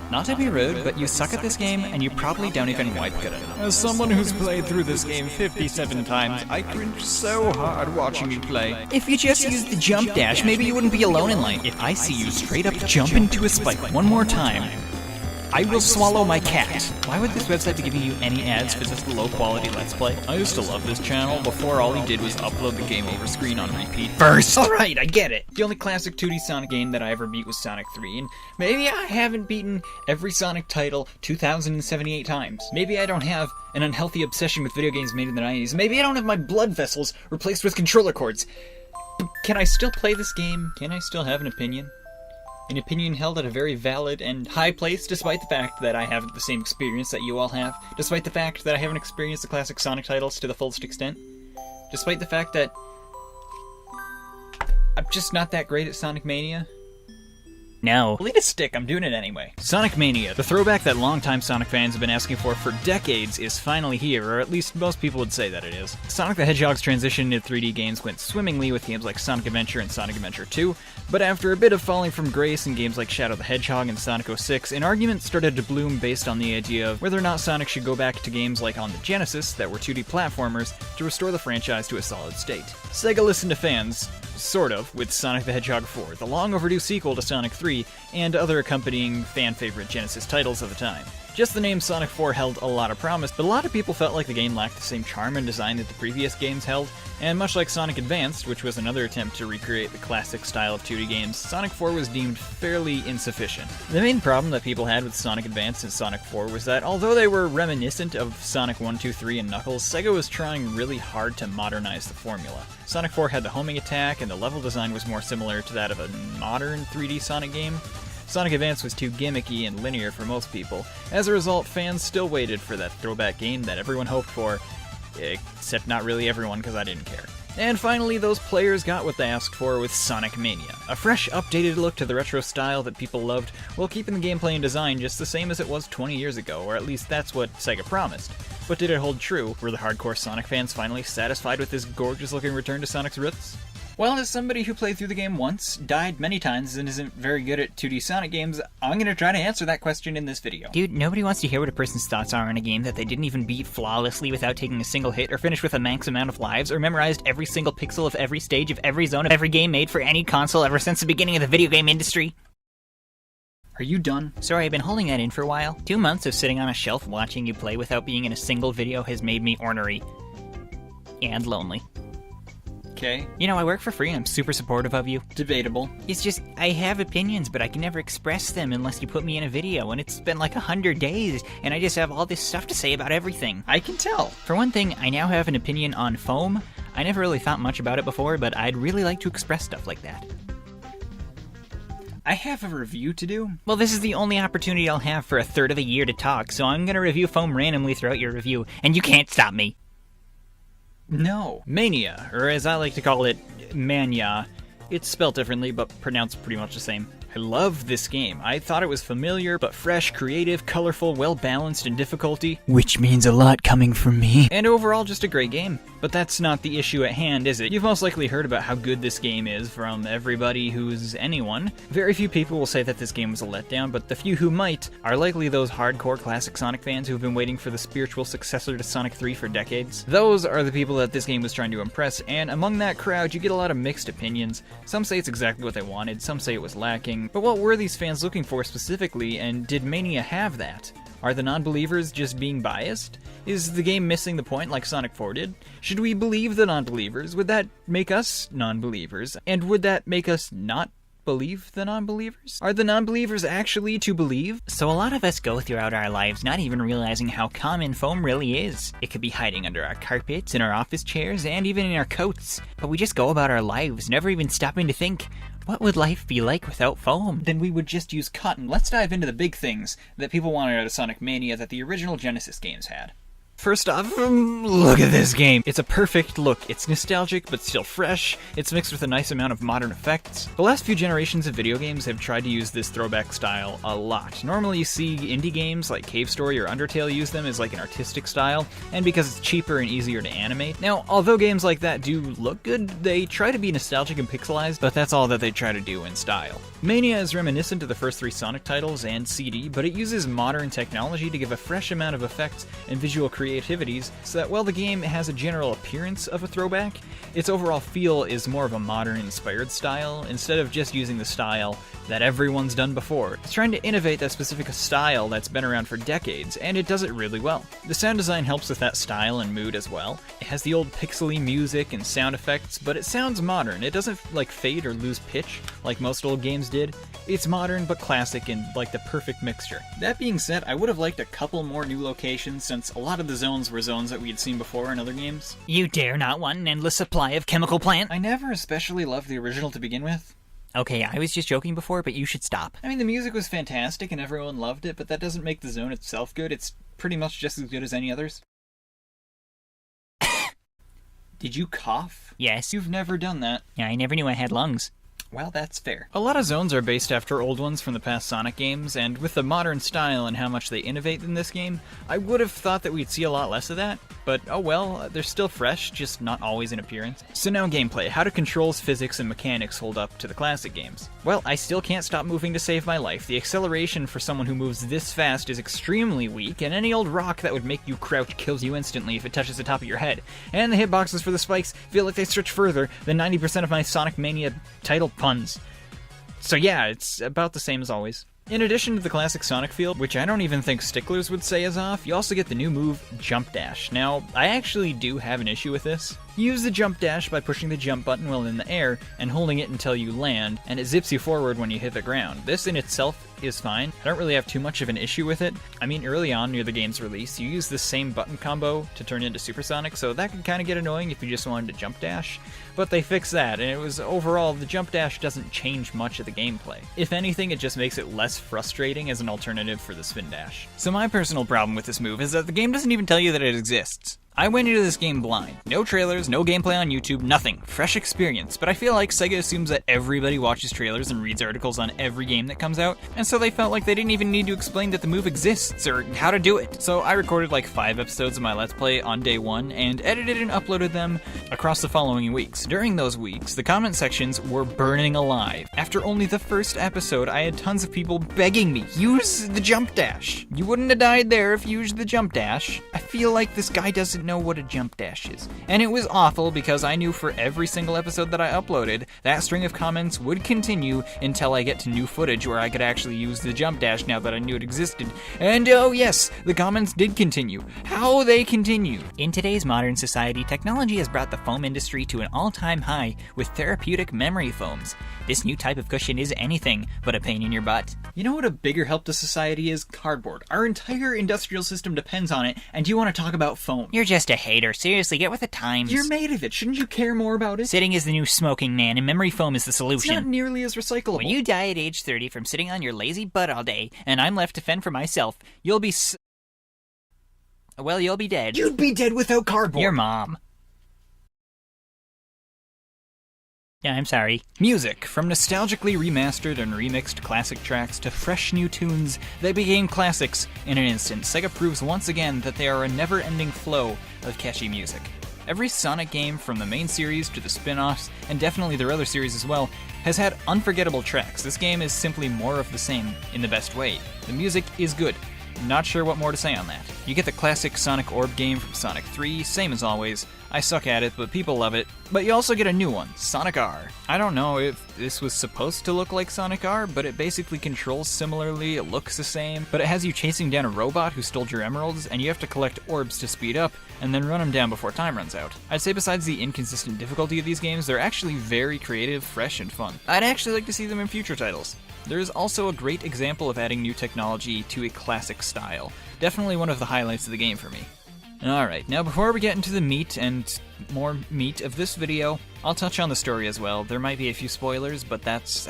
Not to be rude, but you suck at this game, and you probably don't even wipe good enough. As someone who's played through this game 57 times, I cringe so hard watching you play. If you just used the jump dash, maybe you wouldn't be alone in life. If I see you straight up jump into a spike one more time, I will swallow my cat. Why would this website be giving you any ads for this low-quality Let's Play? I used to love this channel before all he did was upload the game over screen on repeat. First! Alright, I get it. The only classic 2D Sonic game that I ever beat was Sonic 3, and maybe I haven't beaten every Sonic title 2,078 times. Maybe I don't have an unhealthy obsession with video games made in the 90s. Maybe I don't have my blood vessels replaced with controller cords. But can I still play this game? Can I still have an opinion? An opinion held at a very valid and high place, despite the fact that I haven't the same experience that you all have, despite the fact that I haven't experienced the classic Sonic titles to the fullest extent, despite the fact that I'm just not that great at Sonic Mania. No. Leave a stick, I'm doing it anyway. Sonic Mania, the throwback that longtime Sonic fans have been asking for decades, is finally here, or at least most people would say that it is. Sonic the Hedgehog's transition into 3D games went swimmingly with games like Sonic Adventure and Sonic Adventure 2, but after a bit of falling from grace in games like Shadow the Hedgehog and Sonic 06, an argument started to bloom based on the idea of whether or not Sonic should go back to games like on the Genesis that were 2D platformers to restore the franchise to a solid state. Sega listened to fans, sort of, with Sonic the Hedgehog 4, the long overdue sequel to Sonic 3, and other accompanying fan-favorite Genesis titles of the time. Just the name Sonic 4 held a lot of promise, but a lot of people felt like the game lacked the same charm and design that the previous games held, and much like Sonic Advanced, which was another attempt to recreate the classic style of 2D games, Sonic 4 was deemed fairly insufficient. The main problem that people had with Sonic Advanced and Sonic 4 was that although they were reminiscent of Sonic 1, 2, 3, and Knuckles, Sega was trying really hard to modernize the formula. Sonic 4 had the homing attack, and the level design was more similar to that of a modern 3D Sonic game. Sonic Advance was too gimmicky and linear for most people. As a result, fans still waited for that throwback game that everyone hoped for, except not really everyone, because I didn't care. And finally, those players got what they asked for with Sonic Mania. A fresh, updated look to the retro style that people loved, while keeping the gameplay and design just the same as it was 20 years ago, or at least that's what Sega promised. But did it hold true? Were the hardcore Sonic fans finally satisfied with this gorgeous-looking return to Sonic's roots? Well, as somebody who played through the game once, died many times, and isn't very good at 2D Sonic games, I'm gonna try to answer that question in this video. Dude, nobody wants to hear what a person's thoughts are on a game that they didn't even beat flawlessly without taking a single hit, or finish with a max amount of lives, or memorized every single pixel of every stage of every zone of every game made for any console ever since the beginning of the video game industry. Are you done? Sorry, I've been holding that in for a while. 2 months of sitting on a shelf watching you play without being in a single video has made me ornery. And lonely. Okay. You know, I work for free and I'm super supportive of you. Debatable. It's just, I have opinions, but I can never express them unless you put me in a video, and it's been like 100 days, and I just have all this stuff to say about everything. I can tell. For one thing, I now have an opinion on foam. I never really thought much about it before, but I'd really like to express stuff like that. I have a review to do. Well, this is the only opportunity I'll have for a third of a year to talk, so I'm gonna review foam randomly throughout your review, and you can't stop me. No. Mania, or as I like to call it, Mania. It's spelled differently, but pronounced pretty much the same. I love this game. I thought it was familiar, but fresh, creative, colorful, well-balanced in difficulty. Which means a lot coming from me. And overall, just a great game. But that's not the issue at hand, is it? You've most likely heard about how good this game is from everybody who's anyone. Very few people will say that this game was a letdown, but the few who might are likely those hardcore classic Sonic fans who've been waiting for the spiritual successor to Sonic 3 for decades. Those are the people that this game was trying to impress, and among that crowd, you get a lot of mixed opinions. Some say it's exactly what they wanted, some say it was lacking, but what were these fans looking for specifically, and did Mania have that? Are the non-believers just being biased? Is the game missing the point like Sonic 4 did? Should we believe the non-believers? Would that make us non-believers? And would that make us not believe the non-believers? Are the non-believers actually to believe? So a lot of us go throughout our lives not even realizing how common foam really is. It could be hiding under our carpets, in our office chairs, and even in our coats. But we just go about our lives, never even stopping to think, what would life be like without foam? Then we would just use cotton. Let's dive into the big things that people wanted out of Sonic Mania that the original Genesis games had. First off, look at this game. It's a perfect look. It's nostalgic, but still fresh. It's mixed with a nice amount of modern effects. The last few generations of video games have tried to use this throwback style a lot. Normally you see indie games like Cave Story or Undertale use them as like an artistic style, and because it's cheaper and easier to animate. Now, although games like that do look good, they try to be nostalgic and pixelized, but that's all that they try to do in style. Mania is reminiscent of the first 3 Sonic titles and CD, but it uses modern technology to give a fresh amount of effects and visual creativities, so that while the game has a general appearance of a throwback, its overall feel is more of a modern-inspired style, instead of just using the style that everyone's done before. It's trying to innovate that specific style that's been around for decades, and it does it really well. The sound design helps with that style and mood as well. It has the old pixely music and sound effects, but it sounds modern. It doesn't like fade or lose pitch like most old games did. It's modern but classic and like the perfect mixture. That being said, I would have liked a couple more new locations, since a lot of the zones were zones that we had seen before in other games. You dare not want an endless supply of chemical plant? I never especially loved the original to begin with. Okay, I was just joking before, but you should stop. I mean, the music was fantastic and everyone loved it, but that doesn't make the zone itself good. It's pretty much just as good as any others. Did you cough? Yes. You've never done that. Yeah, I never knew I had lungs. Well, that's fair. A lot of zones are based after old ones from the past Sonic games, and with the modern style and how much they innovate in this game, I would have thought that we'd see a lot less of that, but oh well, they're still fresh, just not always in appearance. So now gameplay. How do controls, physics, and mechanics hold up to the classic games? Well, I still can't stop moving to save my life. The acceleration for someone who moves this fast is extremely weak, and any old rock that would make you crouch kills you instantly if it touches the top of your head. And the hitboxes for the spikes feel like they stretch further than 90% of my Sonic Mania title puns. So yeah, it's about the same as always. In addition to the classic Sonic feel, which I don't even think sticklers would say is off, you also get the new move, Jump Dash. Now, I actually do have an issue with this. You use the Jump Dash by pushing the jump button while in the air and holding it until you land, and it zips you forward when you hit the ground. This in itself is fine. I don't really have too much of an issue with it. I mean, early on near the game's release, you use the same button combo to turn into Supersonic, so that could kind of get annoying if you just wanted to jump dash. But they fixed that, and it was overall, the jump dash doesn't change much of the gameplay. If anything, it just makes it less frustrating as an alternative for the spin dash. So my personal problem with this move is that the game doesn't even tell you that it exists. I went into this game blind. No trailers, no gameplay on YouTube, nothing. Fresh experience. But I feel like Sega assumes that everybody watches trailers and reads articles on every game that comes out, and so they felt like they didn't even need to explain that the move exists or how to do it. So I recorded like 5 episodes of my Let's Play on day 1 and edited and uploaded them across the following weeks. During those weeks, the comment sections were burning alive. After only the first episode, I had tons of people begging me, use the jump dash. You wouldn't have died there if you used the jump dash. I feel like this guy doesn't know what a jump dash is. And it was awful because I knew for every single episode that I uploaded, that string of comments would continue until I get to new footage where I could actually use the jump dash now that I knew it existed. And oh yes, the comments did continue. How they continue. In today's modern society, technology has brought the foam industry to an all-time high with therapeutic memory foams. This new type of cushion is anything but a pain in your butt. You know what a bigger help to society is? Cardboard. Our entire industrial system depends on it, and you want to talk about foam. You're just a hater. Seriously, get with the times. You're made of it. Shouldn't you care more about it? Sitting is the new smoking, man, and memory foam is the solution. It's not nearly as recyclable. When you die at age 30 from sitting on your lazy butt all day, and I'm left to fend for myself, you'll be well, you'll be dead. You'd be dead without cardboard. Your mom. Yeah, I'm sorry. Music. From nostalgically remastered and remixed classic tracks to fresh new tunes, they became classics in an instant. Sega proves once again that they are a never-ending flow of catchy music. Every Sonic game, from the main series to the spin-offs, and definitely their other series as well, has had unforgettable tracks. This game is simply more of the same, in the best way. The music is good. Not sure what more to say on that. You get the classic Sonic Orb game from Sonic 3, same as always. I suck at it, but people love it. But you also get a new one, Sonic R. I don't know if this was supposed to look like Sonic R, but it basically controls similarly, it looks the same, but it has you chasing down a robot who stole your emeralds, and you have to collect orbs to speed up, and then run them down before time runs out. I'd say besides the inconsistent difficulty of these games, they're actually very creative, fresh, and fun. I'd actually like to see them in future titles. There is also a great example of adding new technology to a classic style. Definitely one of the highlights of the game for me. Alright, now before we get into the meat and more meat of this video, I'll touch on the story as well. There might be a few spoilers, but that's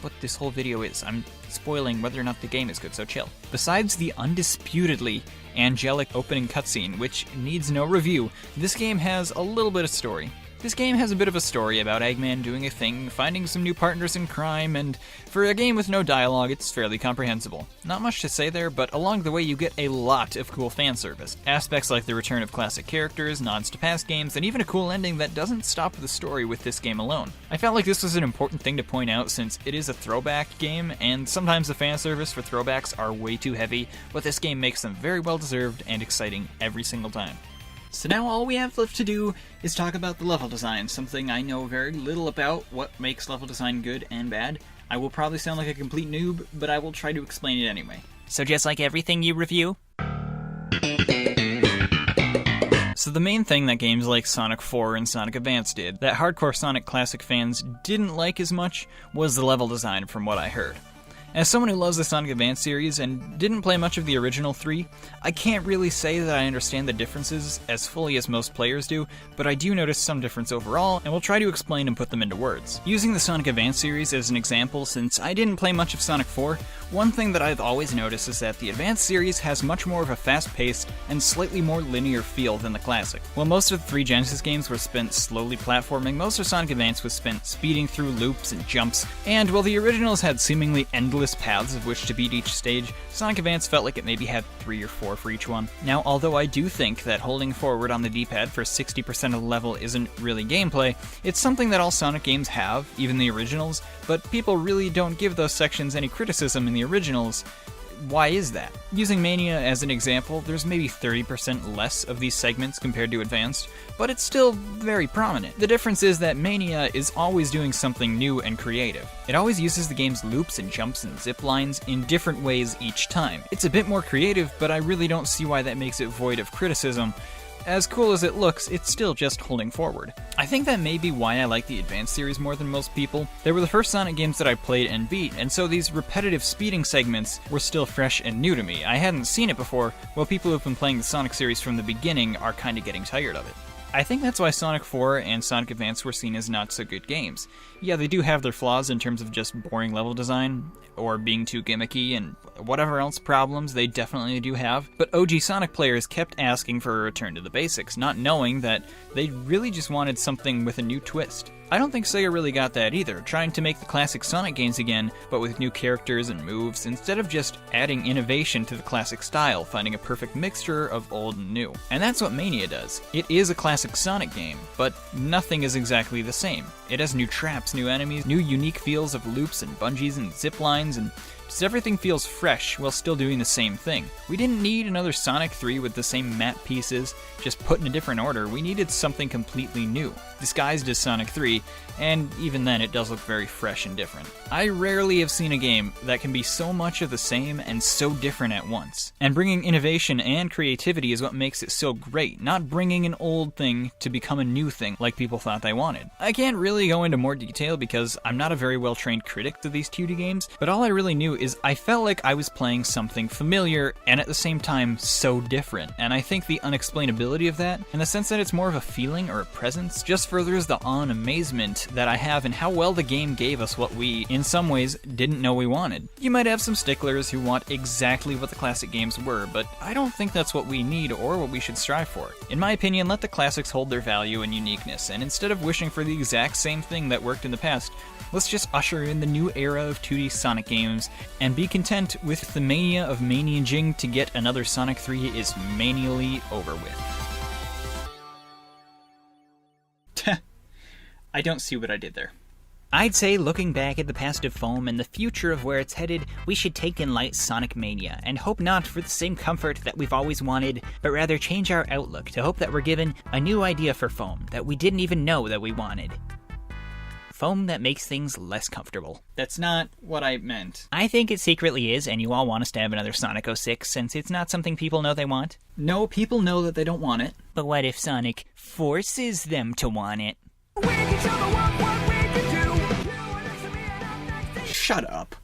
what this whole video is. I'm spoiling whether or not the game is good, so chill. Besides the undisputedly angelic opening cutscene, which needs no review, this game has a little bit of story. This game has a bit of a story about Eggman doing a thing, finding some new partners in crime, and for a game with no dialogue, it's fairly comprehensible. Not much to say there, but along the way you get a lot of cool fan service. Aspects like the return of classic characters, nods to past games, and even a cool ending that doesn't stop the story with this game alone. I felt like this was an important thing to point out since it is a throwback game, and sometimes the fan service for throwbacks are way too heavy, but this game makes them very well deserved and exciting every single time. So now all we have left to do is talk about the level design, something I know very little about, what makes level design good and bad. I will probably sound like a complete noob, but I will try to explain it anyway. So just like everything you review? So the main thing that games like Sonic 4 and Sonic Advance did, that hardcore Sonic Classic fans didn't like as much, was the level design from what I heard. As someone who loves the Sonic Advance series and didn't play much of the original 3, I can't really say that I understand the differences as fully as most players do, but I do notice some difference overall, and will try to explain and put them into words. Using the Sonic Advance series as an example, since I didn't play much of Sonic 4, one thing that I've always noticed is that the Advance series has much more of a fast-paced and slightly more linear feel than the Classic. While most of the 3 Genesis games were spent slowly platforming, most of Sonic Advance was spent speeding through loops and jumps, and while the originals had seemingly endless paths of which to beat each stage, Sonic Advance felt like it maybe had 3 or 4 for each one. Now, although I do think that holding forward on the D-pad for 60% of the level isn't really gameplay, it's something that all Sonic games have, even the originals, but people really don't give those sections any criticism in the originals. Why is that? Using Mania as an example, there's maybe 30% less of these segments compared to Advanced, but it's still very prominent. The difference is that Mania is always doing something new and creative. It always uses the game's loops and jumps and zip lines in different ways each time. It's a bit more creative, but I really don't see why that makes it void of criticism. As cool as it looks, it's still just holding forward. I think that may be why I like the Advanced series more than most people. They were the first Sonic games that I played and beat, and so these repetitive speeding segments were still fresh and new to me. I hadn't seen it before, while people who've been playing the Sonic series from the beginning are kinda getting tired of it. I think that's why Sonic 4 and Sonic Advance were seen as not so good games. Yeah, they do have their flaws in terms of just boring level design, or being too gimmicky, and whatever else problems they definitely do have, but OG Sonic players kept asking for a return to the basics, not knowing that they really just wanted something with a new twist. I don't think Sega really got that either, trying to make the classic Sonic games again, but with new characters and moves, instead of just adding innovation to the classic style, finding a perfect mixture of old and new. And that's what Mania does. It is a classic Sonic game, but nothing is exactly the same. It has new traps, new enemies, new unique feels of loops and bungees and zip lines, and just everything feels fresh while still doing the same thing. We didn't need another Sonic 3 with the same map pieces, just put in a different order. We needed something completely new, disguised as Sonic 3, and even then it does look very fresh and different. I rarely have seen a game that can be so much of the same and so different at once. And bringing innovation and creativity is what makes it so great, not bringing an old thing to become a new thing like people thought they wanted. I can't really go into more detail because I'm not a very well-trained critic to these 2D games, but all I really knew is I felt like I was playing something familiar and at the same time so different, and I think the unexplainability of that, and the sense that it's more of a feeling or a presence, just furthers the awe and amazement that I have in how well the game gave us what we, in some ways, didn't know we wanted. You might have some sticklers who want exactly what the classic games were, but I don't think that's what we need or what we should strive for. In my opinion, let the classics hold their value and uniqueness, and instead of wishing for the exact same thing that worked in the past, let's just usher in the new era of 2D Sonic games and be content with the mania of managing to get another Sonic 3 is manially over with. I don't see what I did there. I'd say, looking back at the past of Foam and the future of where it's headed, we should take in light Sonic Mania, and hope not for the same comfort that we've always wanted, but rather change our outlook to hope that we're given a new idea for Foam that we didn't even know that we wanted. Foam that makes things less comfortable. That's not what I meant. I think it secretly is, and you all want us to have another Sonic 06 since it's not something people know they want. No, people know that they don't want it. But what if Sonic forces them to want it? Shut up.